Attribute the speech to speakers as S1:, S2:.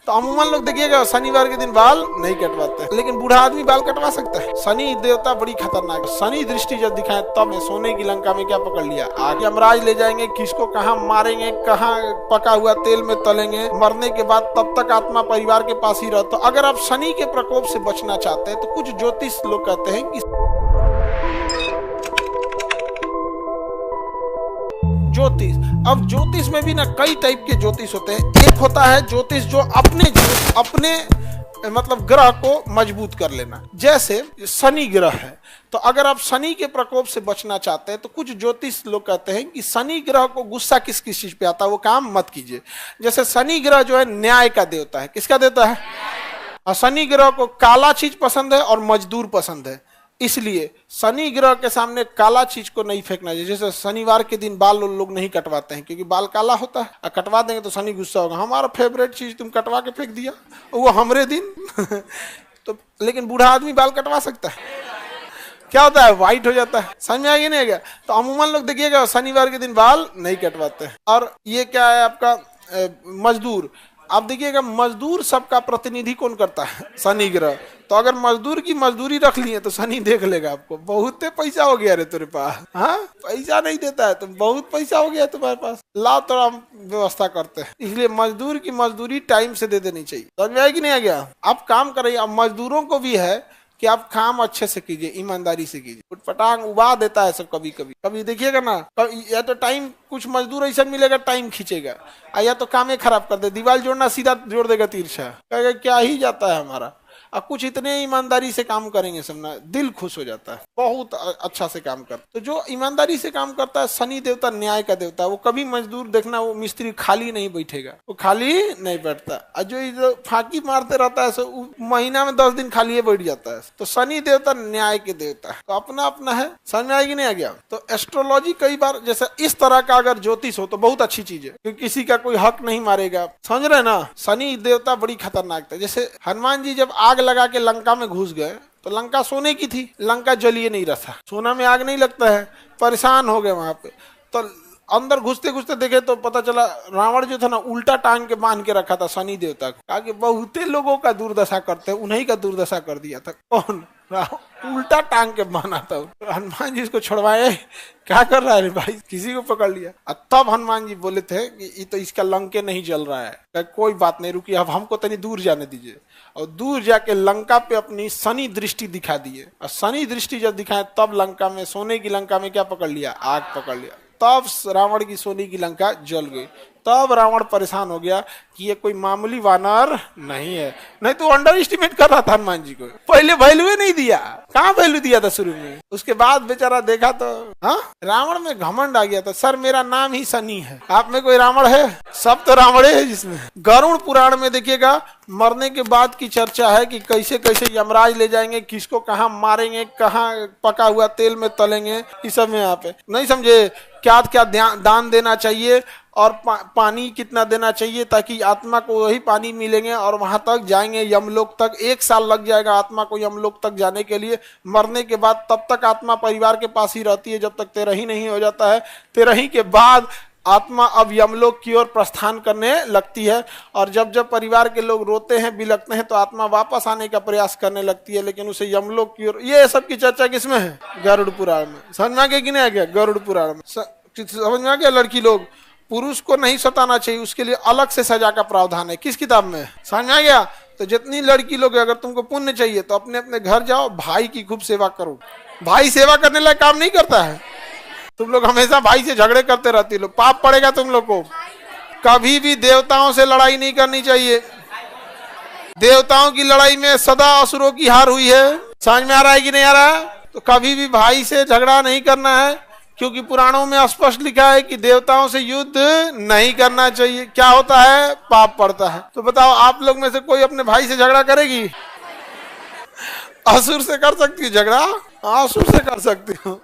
S1: तो अमूमन लोग देखिएगा शनिवार के दिन बाल नहीं कटवाते, लेकिन बूढ़ा आदमी बाल कटवा सकता है। शनि देवता बड़ी खतरनाक है। शनि दृष्टि जब दिखाए तब सोने की लंका में क्या पकड़ लिया, आगे यमराज ले जाएंगे, किसको कहाँ मारेंगे, कहाँ पका हुआ तेल में तलेंगे, मरने के बाद तब तक आत्मा परिवार के पास ही रहता। अगर आप शनि के प्रकोप से बचना चाहते हैं तो कुछ ज्योतिष लोग कहते हैं कि ज्योतिष, अब ज्योतिष में भी ना कई टाइप के ज्योतिष होते हैं। एक होता है ज्योतिष जो अपने मतलब ग्रह को मजबूत कर लेना, जैसे शनि ग्रह है, तो अगर आप शनि के प्रकोप से बचना चाहते हैं तो कुछ ज्योतिष लोग कहते हैं कि शनि ग्रह को गुस्सा किस किस चीज पे आता है वो काम मत कीजिए। जैसे शनि ग्रह जो है न्याय का देवता है, किसका देवता है, और शनि ग्रह को काला चीज पसंद है और मजदूर पसंद है, इसलिए शनि ग्रह के सामने काला चीज को नहीं फेंकना चाहिए। जैसे शनिवार के दिन बाल लोग नहीं कटवाते हैं क्योंकि बाल काला होता है, और कटवा देंगे तो शनि गुस्सा होगा, हमारा फेवरेट चीज तुम कटवा के फेंक दिया वो हमरे दिन तो लेकिन बूढ़ा आदमी बाल कटवा सकता है, क्या होता है, व्हाइट हो जाता है। समझ में आ गया नहीं आ गया? तो अमूमन लोग देखिएगा शनिवार के दिन बाल नहीं कटवाते हैं। और ये क्या है आपका मजदूर, आप देखिएगा मजदूर सबका प्रतिनिधि कौन करता है, शनि ग्रह। तो अगर मजदूर की मजदूरी रख लिए तो शनि देख लेगा आपको, बहुत पैसा हो गया रे तेरे पास, हाँ पैसा नहीं देता है तो बहुत पैसा हो गया तुम्हारे पास, लाओ तो हम व्यवस्था करते हैं। इसलिए मजदूर की मजदूरी टाइम से दे देनी चाहिए। समझ में आया कि नहीं आ गया? आप काम करिए, अब मजदूरों को भी है कि आप काम अच्छे से कीजिए, ईमानदारी से कीजिए। उठपटांग उबा देता है सब, कभी कभी कभी देखिएगा ना, या तो टाइम कुछ मजदूर ऐसा मिलेगा टाइम खींचेगा, या तो काम ही खराब कर दे, दीवार जोड़ना सीधा जोड़ देगा तिरछा, कहेगा क्या ही जाता है हमारा। और कुछ इतने ईमानदारी से काम करेंगे समझना, दिल खुश हो जाता है, बहुत अच्छा से काम करता। तो जो ईमानदारी से काम करता है, शनि देवता न्याय का देवता है, वो कभी मजदूर देखना वो मिस्त्री खाली नहीं बैठेगा, वो खाली नहीं बैठता। और जो फांकी मारते रहता है सो महीना में 10 दिन खाली बैठ जाता है। तो शनि देवता न्याय के देवता है, तो अपना अपना है। समझ में आएगी नहीं आ गया? तो एस्ट्रोलॉजी कई बार जैसे इस तरह का अगर ज्योतिष हो तो बहुत अच्छी चीज है, क्योंकि किसी का कोई हक नहीं मारेगा। समझ रहे ना? शनि देवता बड़ी खतरनाक था। जैसे हनुमान जी जब आग लगा के लंका में घुस गए तो लंका सोने की थी, लंका जलिए नहीं रहा, सोना में आग नहीं लगता है, परेशान हो गए वहां पे। तो अंदर घुसते घुसते देखे तो पता चला रावण जो था ना उल्टा टांग के बांध के रखा था शनि देवता को, आगे बहुते लोगों का दुर्दशा करते हैं, उन्हीं का दुर्दशा कर दिया था। कौन? उल्टा टांग के बांधा था। हनुमान जी इसको छुड़वाए, क्या कर रहा है भाई, किसी को पकड़ लिया। तब हनुमान जी बोले थे कि ये तो इसका लंके नहीं जल रहा है, कोई बात नहीं, रुकिए अब हमको तनी दूर जाने दीजिए। और दूर जाके लंका पे अपनी शनि दृष्टि दिखा दिए, और शनि दृष्टि जब दिखाए तब लंका में, सोने की लंका में क्या पकड़ लिया, आग पकड़ लिया। तब रावण की सोने की लंका जल गई। तब रावण परेशान हो गया कि ये कोई मामूली वानर नहीं है, नहीं तो अंडर एस्टिमेट कर रहा था हनुमान जी को, पहले वैल्यू नहीं दिया, कहाँ वैल्यू दिया था शुरू में। उसके बाद बेचारा देखा तो हाँ रावण में घमंड आ गया था, सर मेरा नाम ही शनि है, आप में कोई रावण है? सब तो रावणे है जिसमें। गरुड़ पुराण में देखिएगा मरने के बाद की चर्चा है कि कैसे कैसे यमराज ले जाएंगे, किसको कहाँ मारेंगे, कहाँ पका हुआ तेल में तलेंगे, इस सब में यहाँ पे नहीं समझे। क्या क्या दान देना चाहिए और पानी कितना देना चाहिए ताकि आत्मा को वही पानी मिलेंगे और वहां तक जाएंगे यमलोक तक। 1 साल लग जाएगा आत्मा को यमलोक तक जाने के लिए। मरने के बाद तब तक आत्मा परिवार के पास ही रहती है जब तक 13 नहीं हो जाता है। 13 के बाद आत्मा अब यमलोक की ओर प्रस्थान करने लगती है, और जब जब परिवार के लोग रोते हैं बिलखते हैं तो आत्मा वापस आने का प्रयास करने लगती है, लेकिन उसे यमलोक की ओर। ये सब की चर्चा किसमें है? गरुड़ पुराण में। समझ में आ गया कि नहीं आ गया? गरुड़ पुराण में समझ में आ गया? लड़की लोग, पुरुष को नहीं सताना चाहिए, उसके लिए अलग से सजा का प्रावधान है। किस किताब में? समझ में आ गया? तो जितनी लड़की लोग, अगर तुमको पुण्य चाहिए तो अपने अपने घर जाओ, भाई की खूब सेवा करो। भाई सेवा करने लायक काम नहीं करता है, तुम लोग हमेशा भाई से झगड़े करते रहती हो, पाप पड़ेगा तुम लोग को। कभी भी देवताओं से लड़ाई नहीं करनी चाहिए, देवताओं की लड़ाई में सदा असुरों की हार हुई है। समझ में आ रहा है कि नहीं आ रहा? तो कभी भी भाई से झगड़ा नहीं करना है, क्योंकि पुराणों में स्पष्ट लिखा है कि देवताओं से युद्ध नहीं करना चाहिए। क्या होता है? पाप पड़ता है। तो बताओ आप लोग में से कोई अपने भाई से झगड़ा करेगी? असुर से कर सकती है झगड़ा? असुर से कर सकती हूँ।